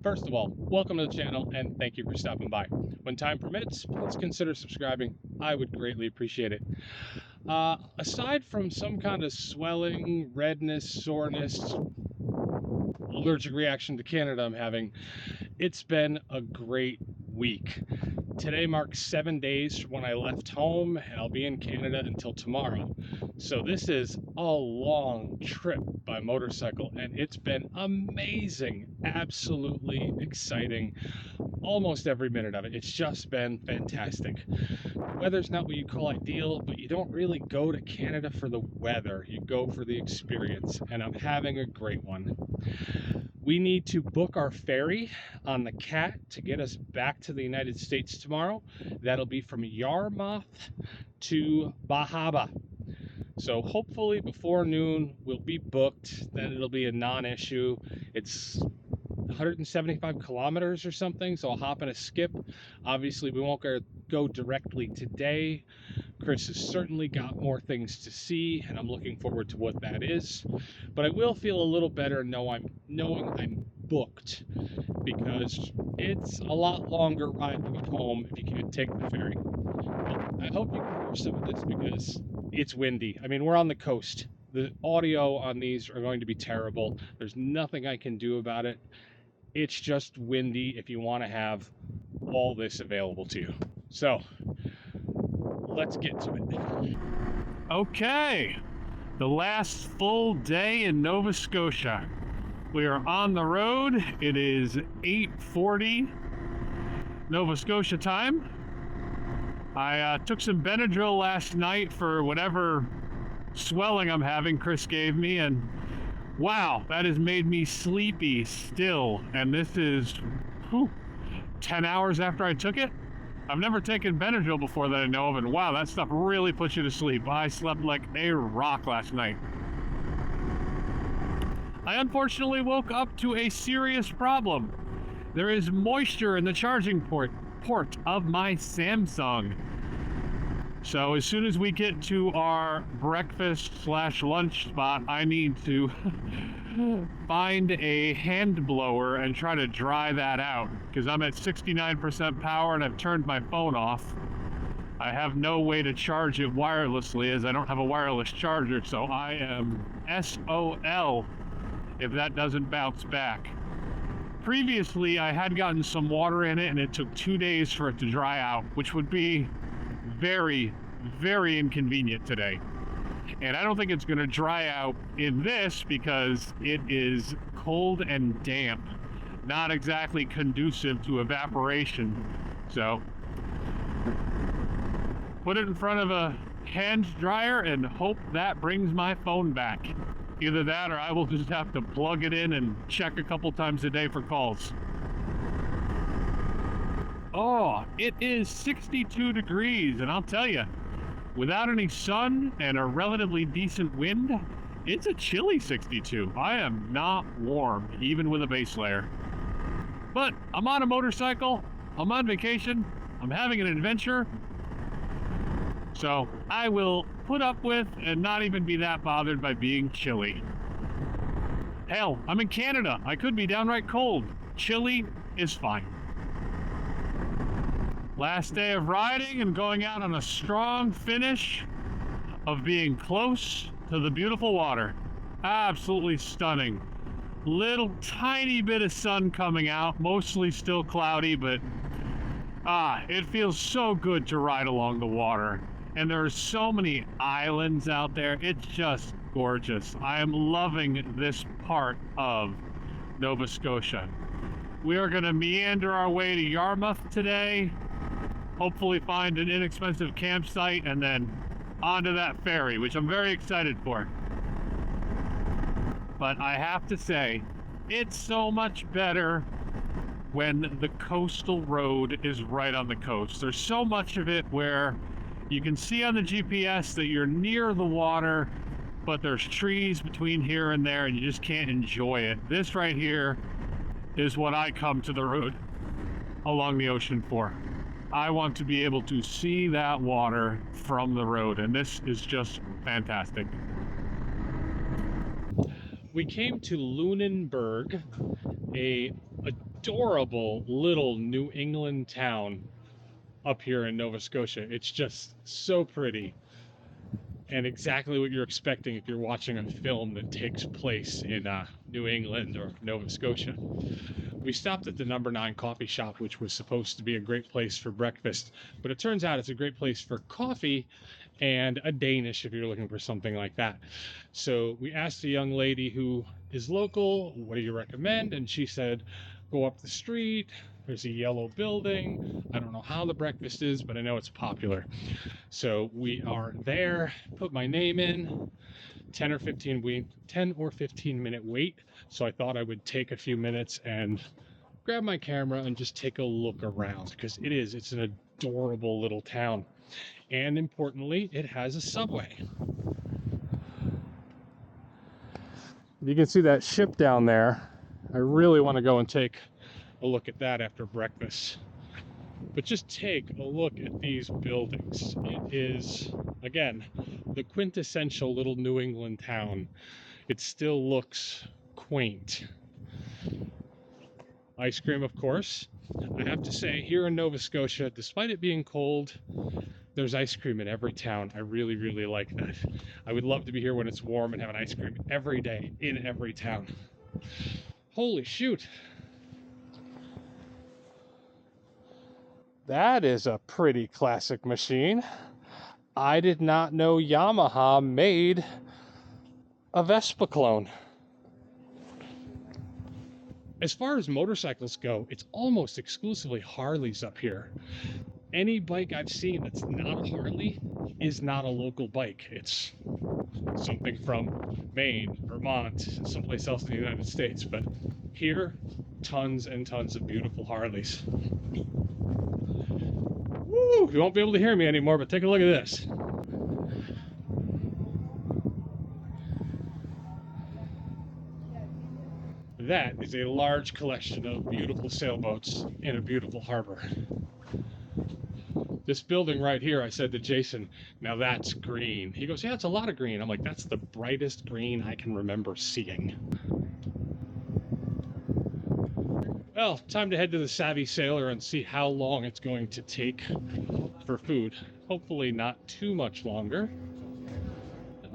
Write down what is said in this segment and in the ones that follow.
First of all, welcome to the channel and thank you for stopping by. When time permits, please consider subscribing. I would greatly appreciate it. Aside from some kind of swelling, redness, soreness, allergic reaction to Canada I'm having, it's been a great week. Today marks 7 days from when I left home, and I'll be in Canada until tomorrow. So this is a long trip by motorcycle, and it's been amazing, absolutely exciting, almost every minute of it. It's just been fantastic. The weather's not what you call ideal, but you don't really go to Canada for the weather. You go for the experience, and I'm having a great one. We need to book our ferry on the Cat to get us back to the United States tomorrow. That'll be from Yarmouth to Bahaba. So hopefully before noon we'll be booked. Then it'll be a non-issue. It's 175 kilometers or something, so I'll hop in a skip. Obviously we won't go directly today. Chris has certainly got more things to see, and I'm looking forward to what that is. But I will feel a little better knowing I'm booked, because it's a lot longer ride to get home if you can't take the ferry. I hope you can hear some of this because it's windy. I mean, we're on the coast. The audio on these are going to be terrible. There's nothing I can do about it. It's just windy if you want to have all this available to you. So let's get to it. Okay, the last full day in Nova Scotia. We are on the road. It is 8:40 Nova Scotia time. I took some Benadryl last night for whatever swelling I'm having Chris gave me, and wow, that has made me sleepy still. And this is 10 hours after I took it. I've never taken Benadryl before that I know of, and wow, that stuff really puts you to sleep. I slept like a rock last night. I unfortunately woke up to a serious problem. There is moisture in the charging port of my Samsung. So as soon as we get to our breakfast/lunch spot, I need to find a hand blower and try to dry that out, because I'm at 69% power and I've turned my phone off. I have no way to charge it wirelessly as I don't have a wireless charger, so I am SOL if that doesn't bounce back. Previously, I had gotten some water in it and it took 2 days for it to dry out, which would be very, very inconvenient today. And I don't think it's going to dry out in this because it is cold and damp, not exactly conducive to evaporation. So put it in front of a hand dryer and hope that brings my phone back. Either that or I will just have to plug it in and check a couple times a day for calls. Oh, it is 62 degrees, and I'll tell you, without any sun and a relatively decent wind, it's a chilly 62. I am not warm, even with a base layer. But I'm on a motorcycle, I'm on vacation, I'm having an adventure, so I will put up with and not even be that bothered by being chilly. Hell, I'm in Canada. I could be downright cold. Chilly is fine. Last day of riding and going out on a strong finish of being close to the beautiful water. Absolutely stunning. Little tiny bit of sun coming out, mostly still cloudy, but it feels so good to ride along the water. And there are so many islands out there. It's just gorgeous. I am loving this part of Nova Scotia. We are going to meander our way to Yarmouth today. Hopefully find an inexpensive campsite and then onto that ferry, which I'm very excited for. But I have to say, it's so much better when the coastal road is right on the coast. There's so much of it where you can see on the GPS that you're near the water, but there's trees between here and there and you just can't enjoy it. This right here is what I come to the road along the ocean for. I want to be able to see that water from the road, and this is just fantastic. we came to Lunenburg, a adorable little New England town up here in Nova Scotia. It's just so pretty and exactly what you're expecting if you're watching a film that takes place in New England or Nova Scotia. We stopped at the number 9 coffee shop, which was supposed to be a great place for breakfast, but it turns out it's a great place for coffee and a Danish if you're looking for something like that. So we asked a young lady who is local, what do you recommend? And she said, go up the street, there's a yellow building. I don't know how the breakfast is, but I know it's popular. So we are there, put my name in, 10 or 15 minute wait. So I thought I would take a few minutes and grab my camera and just take a look around, because it's an adorable little town. And importantly, it has a subway. You can see that ship down there. I really want to go and take a look at that after breakfast. But just take a look at these buildings. It is, again, the quintessential little New England town. It still looks quaint. Ice cream, of course. I have to say, here in Nova Scotia, despite it being cold, there's ice cream in every town. I really, really like that. I would love to be here when it's warm and have an ice cream every day in every town. Holy shoot. That is a pretty classic machine. I did not know Yamaha made a Vespa clone. As far as motorcycles go, it's almost exclusively Harleys up here. Any bike I've seen that's not a Harley is not a local bike. It's something from Maine, Vermont, someplace else in the United States. But here, tons and tons of beautiful Harleys. Woo! You won't be able to hear me anymore, but take a look at this. That is a large collection of beautiful sailboats in a beautiful harbor. This building right here, I said to Jason, now that's green. He goes, yeah, it's a lot of green. I'm like, that's the brightest green I can remember seeing. Well, time to head to the Savvy Sailor and see how long it's going to take for food. Hopefully not too much longer.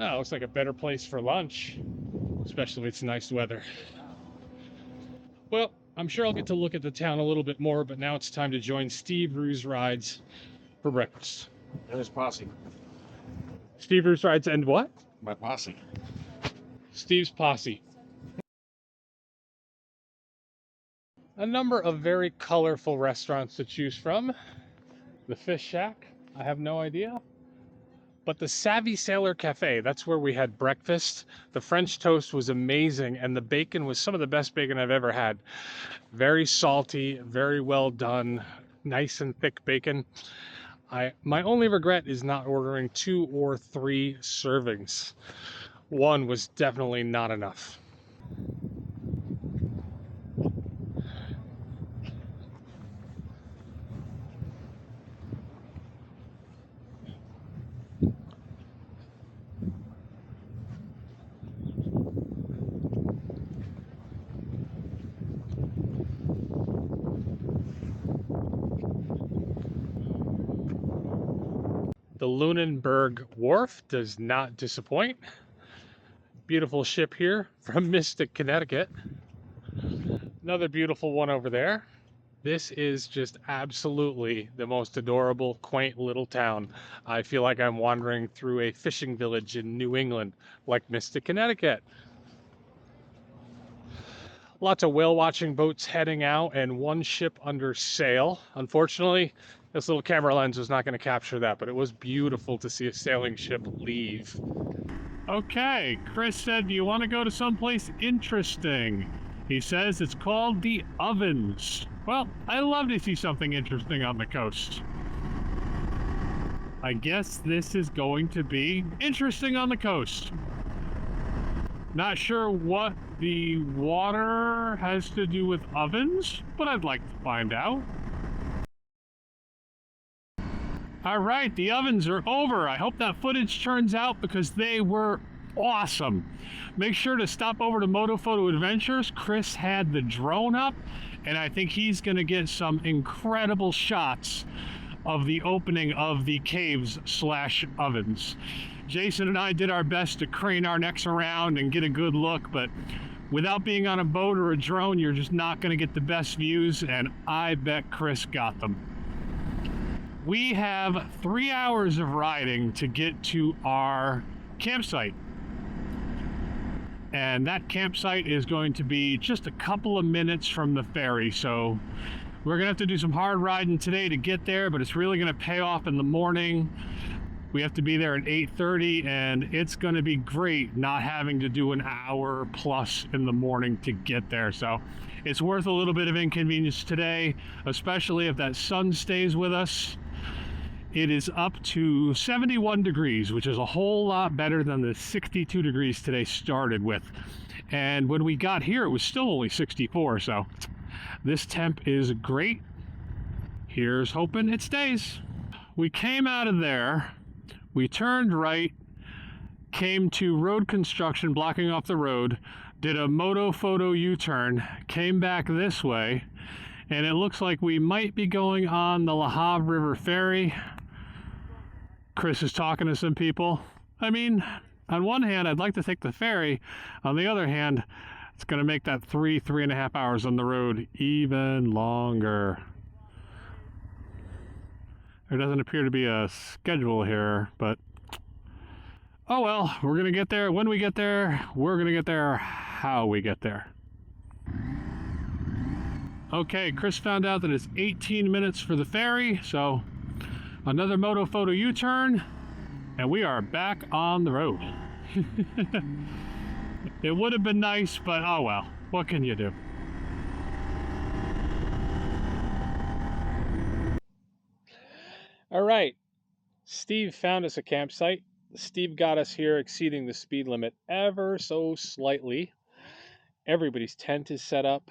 Oh, looks like a better place for lunch, especially if it's nice weather. Well, I'm sure I'll get to look at the town a little bit more, but now it's time to join Steve Ruse Rides for breakfast. And his posse. Steve Ruse Rides and what? My posse. Steve's posse. A number of very colorful restaurants to choose from. The Fish Shack, I have no idea. But the Savvy Sailor Cafe, that's where we had breakfast. The French toast was amazing, and the bacon was some of the best bacon I've ever had. Very salty, very well done, nice and thick bacon. My only regret is not ordering 2 or 3 servings. One was definitely not enough. The Lunenburg Wharf does not disappoint. Beautiful ship here from Mystic, Connecticut. Another beautiful one over there. This is just absolutely the most adorable, quaint little town. I feel like I'm wandering through a fishing village in New England, like Mystic, Connecticut. Lots of whale watching boats heading out and one ship under sail. Unfortunately, this little camera lens was not going to capture that, but it was beautiful to see a sailing ship leave. Okay, Chris said, do you want to go to someplace interesting? He says it's called the Ovens. Well, I love to see something interesting on the coast. I guess this is going to be interesting on the coast. Not sure what the water has to do with ovens, but I'd like to find out. All right, the ovens are over. I hope that footage turns out because they were awesome. Make sure to stop over to Moto Photo Adventures. Chris had the drone up, and I think he's going to get some incredible shots of the opening of the caves slash ovens. Jason and I did our best to crane our necks around and get a good look, but without being on a boat or a drone, you're just not going to get the best views, and I bet Chris got them. We have 3 hours of riding to get to our campsite. And that campsite is going to be just a couple of minutes from the ferry, so we're gonna have to do some hard riding today to get there, but it's really gonna pay off in the morning. We have to be there at 8:30, and it's gonna be great not having to do an hour plus in the morning to get there. So it's worth a little bit of inconvenience today, especially if that sun stays with us. It is up to 71 degrees, which is a whole lot better than the 62 degrees today started with. And when we got here, it was still only 64, so this temp is great. Here's hoping it stays. We came out of there, we turned right, came to road construction blocking off the road, did a Moto Photo U-turn, came back this way, and it looks like we might be going on the La Havre River Ferry. Chris is talking to some people. I mean, on one hand, I'd like to take the ferry. On the other hand, it's going to make that 3.5 hours on the road even longer. There doesn't appear to be a schedule here, but oh well, we're going to get there. When we get there, we're going to get there how we get there. Okay, Chris found out that it's 18 minutes for the ferry, so another Moto Photo U-turn, and we are back on the road. It would have been nice, but oh well, what can you do? All right, Steve found us a campsite. Steve got us here exceeding the speed limit ever so slightly. Everybody's tent is set up.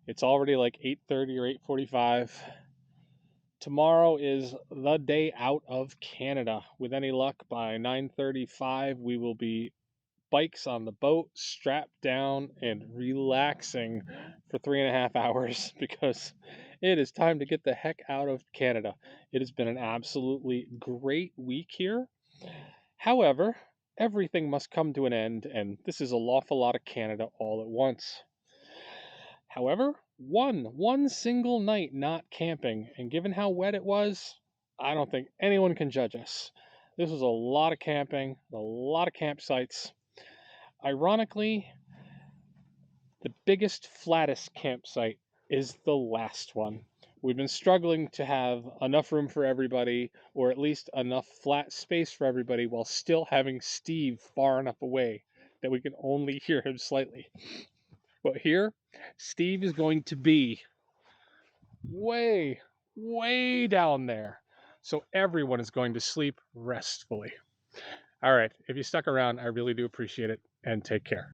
It's already like 8:30 or 8:45. Tomorrow is the day out of Canada. With any luck, by 9:35, we will be bikes on the boat, strapped down and relaxing for 3.5 hours because it is time to get the heck out of Canada. It has been an absolutely great week here. However, everything must come to an end, and this is an awful lot of Canada all at once. However, one single night not camping, and given how wet it was, I don't think anyone can judge us. This was a lot of camping, a lot of campsites. Ironically, the biggest, flattest campsite is the last one. We've been struggling to have enough room for everybody, or at least enough flat space for everybody, while still having Steve far enough away that we can only hear him slightly. But here, Steve is going to be way, way down there. So everyone is going to sleep restfully. All right, if you stuck around, I really do appreciate it, and take care.